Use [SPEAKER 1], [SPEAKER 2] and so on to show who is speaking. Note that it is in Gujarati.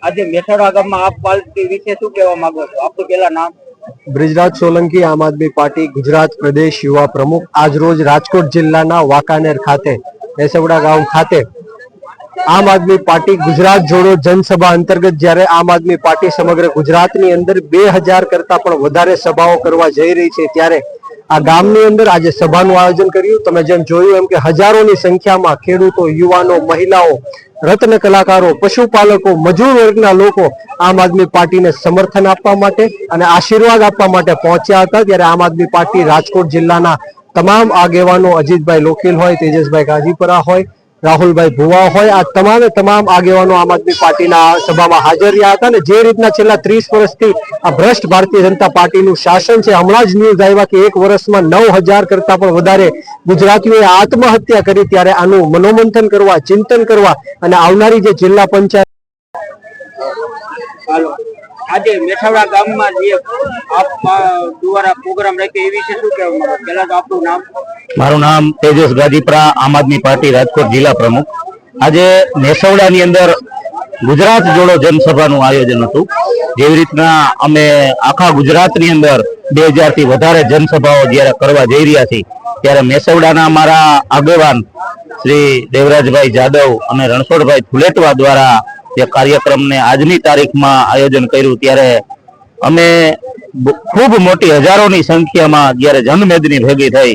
[SPEAKER 1] આજે મેઠાડા ગામમાં આપ પાર્ટી વિશે શું કહેવા માંગો છો? આપનું પહેલા નામ?
[SPEAKER 2] બ્રિજરાજ સોલંકી, આમ આદમી પાર્ટી ગુજરાત પ્રદેશ યુવા પ્રમુખ। આજ રોજ રાજકોટ જિલ્લાના વાંકાનેર ખાતે મેસવડા ગામ ખાતે આમ આદમી પાર્ટી ગુજરાત જોડો જનસભા અંતર્ગત જ્યારે આમ આદમી પાર્ટી સમગ્ર ગુજરાતની અંદર 2000 કરતા પણ વધારે સભાઓ કરવા જઈ રહી છે, ત્યારે આ ગામની અંદર આજે સભાનું આયોજન કર્યું। તમે જેમ જોયું એમ કે હજારોની સંખ્યામાં ખેડૂતો, યુવાનો, મહિલાઓ, રત્ન કલાકારો, પશુપાલકો, મજૂર વર્ગના લોકો આમ આદમી પાર્ટીને સમર્થન આપવા માટે અને આશીર્વાદ આપવા માટે પહોંચ્યા હતા। ત્યારે આમ આદમી પાર્ટી રાજકોટ જિલ્લાના તમામ આગેવાનો, અજીતભાઈ લોખીલ હોય, તેજસભાઈ ગાજીપરા હોય, રાહુલભાઈ ભુવા હોય, આ તમામ આગેવાનો આમ આદમી પાર્ટીના સભામાં હાજર રહ્યા હતા। અને જે રીતના છેલ્લા 30 વર્ષથી આ ભ્રષ્ટ ભારતીય જનતા પાર્ટીનું શાસન છે, હમણાં જ ન્યૂઝ આવ્યા કે એક વર્ષમાં 9000 કરતા પણ વધારે ગુજરાતીઓએ આત્મહત્યા કરી, ત્યારે આનું મનોમંથન કરવા, ચિંતન કરવા અને આવનારી જે જિલ્લા પંચાયત
[SPEAKER 1] આજે મેઠાડા ગામમાં જે આપ દ્વારા પ્રોગ્રામ રાખ્યો એ વિશે શું કહેવા માંગો? પહેલા તો આપનું નામ?
[SPEAKER 3] મારું નામ તેજસ ગાજીપરા, આમ આદમી પાર્ટી રાજકોટ જિલ્લા પ્રમુખ। આજે મેસવડાની અંદર ગુજરાત જોડો જનસભાનું આયોજન હતું। જેવી રીતના અમે આખા ગુજરાતની અંદર 2000 થી વધારે જનસભાઓ જ્યારે કરવા જઈ રહ્યા છીએ, ત્યારે મેસવડાના મારા આગેવાન શ્રી દેવરાજભાઈ જાદવ અને રણછોડભાઈ ફુલેટવા દ્વારા જે કાર્યક્રમને આજની તારીખમાં આયોજન કર્યું, ત્યારે અમે ખૂબ મોટી હજારોની સંખ્યામાં જ્યારે જનમેદની ભેગી થઈ